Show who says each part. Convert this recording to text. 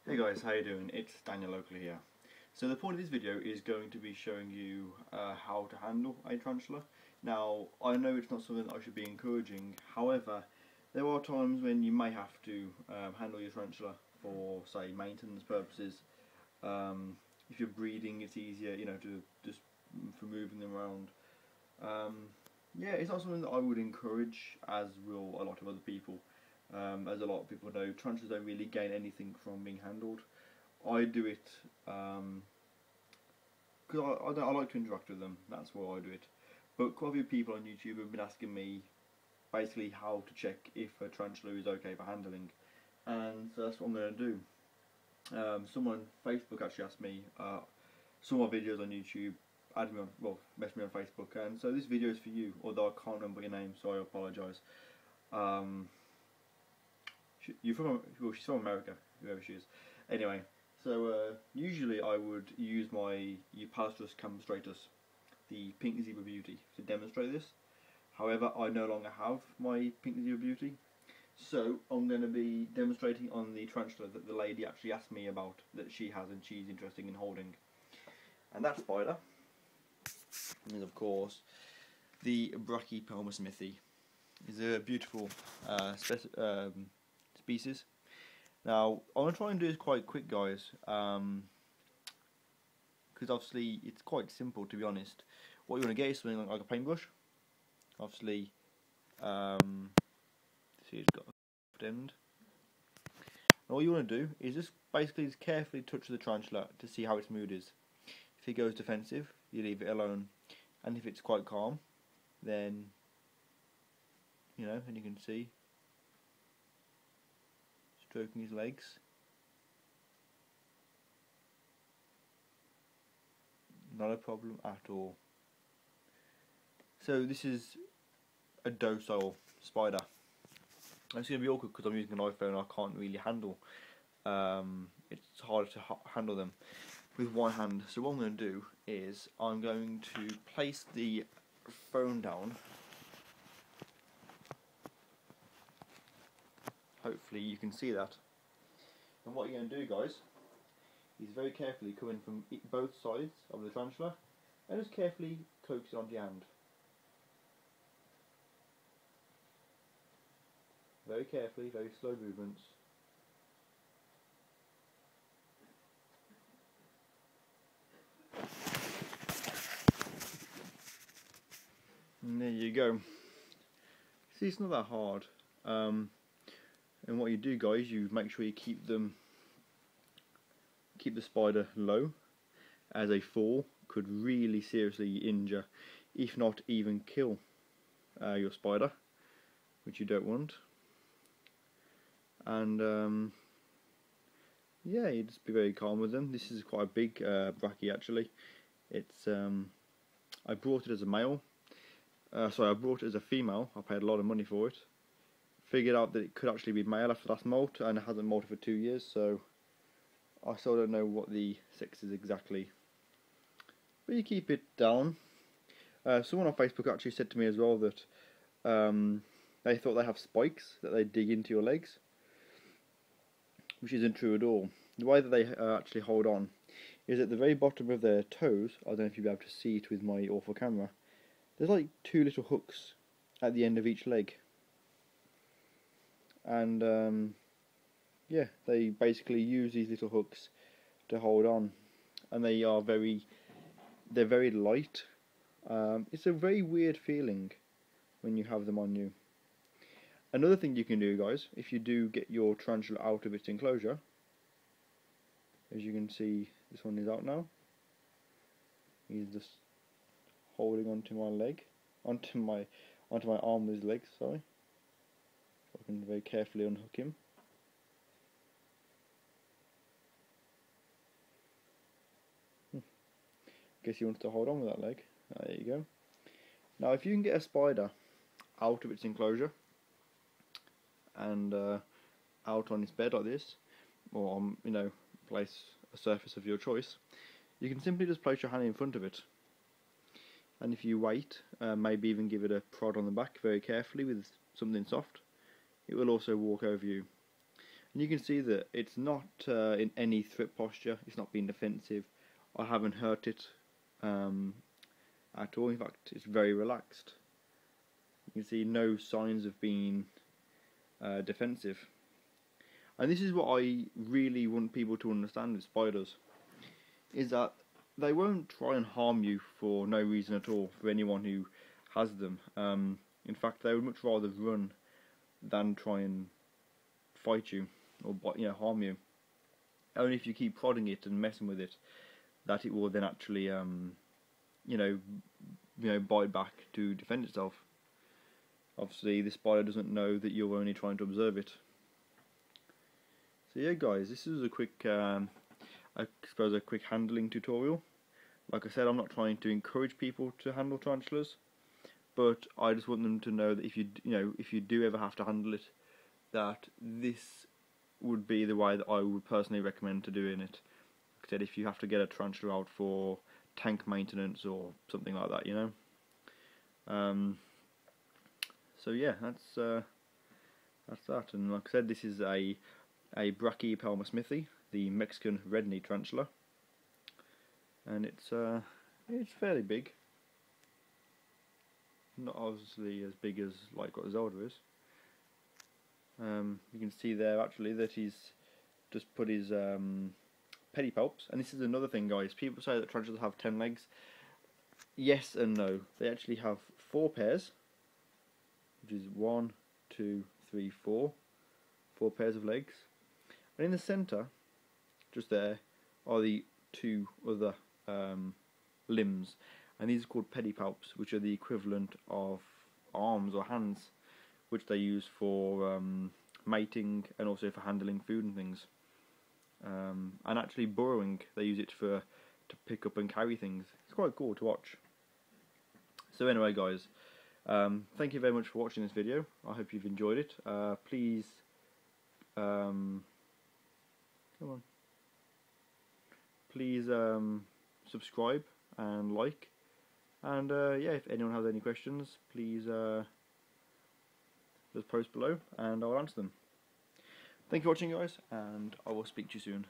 Speaker 1: Hey guys, how you doing? It's Daniel Oakley here. So the point of this video is going to be showing you how to handle a tarantula. Now, I know it's not something that I should be encouraging, however, there are times when you may have to handle your tarantula for, say, maintenance purposes. If you're breeding, it's easier, to just for moving them around. Yeah, it's not something that I would encourage, as will a lot of other people. As a lot of people know, tarantulas don't really gain anything from being handled. I do it because I like to interact with them, that's why I do it. But quite a few people on YouTube have been asking me basically how to check if a tarantula is okay for handling, and so that's what I'm going to do. Someone on Facebook actually asked me, saw my videos on YouTube, added me on, well, messaged me on Facebook, and so this video is for you, although I can't remember your name, so I apologise. She's from America, whoever she is. Anyway, so usually I would use my Eupastrus campestretus, the Pink Zebra Beauty, to demonstrate this. However, I no longer have my Pink Zebra Beauty, so I'm going to be demonstrating on the tarantula that the lady actually asked me about, that she has and she's interested in holding. And that spider is, of course, the Brachypelma Smithi. It's a beautiful species. Now, I'm going to try and do this quite quick, guys, because obviously it's quite simple, to be honest. What you want to get is something like a paintbrush. Obviously, see, it's got a end. And all you want to do is just basically just carefully touch the tarantula to see how its mood is. If it goes defensive, you leave it alone, and if it's quite calm, then and you can see stroking his legs. Not a problem at all. So this is a docile spider. It's going to be awkward because I'm using an iPhone and I can't really handle. It's harder to handle them with one hand. So what I'm going to do is I'm going to place the phone down. Hopefully you can see that. And what you're going to do, guys, is very carefully come in from both sides of the tarantula and just carefully coax it onto your hand. Very carefully, very slow movements. And there you go. See, it's not that hard. And what you do, guys, you make sure you keep the spider low, as a fall could really seriously injure, if not even kill, your spider, which you don't want. And yeah, you just be very calm with them. This is quite a big brachy, actually. It's I brought it as a male. Sorry, I brought it as a female. I paid a lot of money for it. Figured out that it could actually be male after last molt, and it hasn't molted for 2 years, so I still don't know what the sex is exactly. But you keep it down. Someone on Facebook actually said to me as well that they thought they have spikes that they dig into your legs, which isn't true at all. The way that they actually hold on is at the very bottom of their toes. I don't know if you'll be able to see it with my awful camera. There's like 2 little hooks at the end of each leg. And yeah, they basically use these little hooks to hold on, and they're very light. It's a very weird feeling when you have them on you. Another thing you can do, guys, if you do get your tarantula out of its enclosure, as you can see, this one is out now. He's just holding onto my leg, onto my arm with his legs. Sorry. I can very carefully unhook him. Guess he wants to hold on with that leg. There you go. Now, if you can get a spider out of its enclosure and out on its bed like this, or on, place a surface of your choice, you can simply just place your hand in front of it. And if you wait, maybe even give it a prod on the back very carefully with something soft, it will also walk over you. And you can see that it's not in any threat posture, it's not being defensive. I haven't hurt it at all, in fact it's very relaxed. You can see no signs of being defensive. And this is what I really want people to understand with spiders, is that they won't try and harm you for no reason at all, for anyone who has them. In fact, they would much rather run than try and fight you or harm you. Only if you keep prodding it and messing with it, that it will then actually bite back to defend itself. Obviously, the spider doesn't know that you're only trying to observe it. So yeah, guys, this is a quick, I suppose, a quick handling tutorial. Like I said, I'm not trying to encourage people to handle tarantulas, but I just want them to know that if you do ever have to handle it, that this would be the way that I would personally recommend to doing it. Like I said, if you have to get a tarantula out for tank maintenance or something like that, So yeah, that's that. And like I said, this is a Brachypelma Smithi, the Mexican red-kneed tarantula, and it's fairly big. Not obviously as big as like what Zelda is. You can see there actually that he's just put his pedipalps, and this is another thing, guys. People say that tarantulas have 10 legs. Yes and no. They actually have 4 pairs, which is 1, 2, 3, 4. 4 pairs of legs. And in the centre, just there, are the 2 other limbs, and these are called pedipalps, which are the equivalent of arms or hands, which they use for mating and also for handling food and things. And actually burrowing, they use it to pick up and carry things. It's quite cool to watch. So anyway, guys, thank you very much for watching this video. I hope you've enjoyed it. Please, come on. Please subscribe and like. And yeah, if anyone has any questions, please just post below and I'll answer them. Thank you for watching, guys, and I will speak to you soon.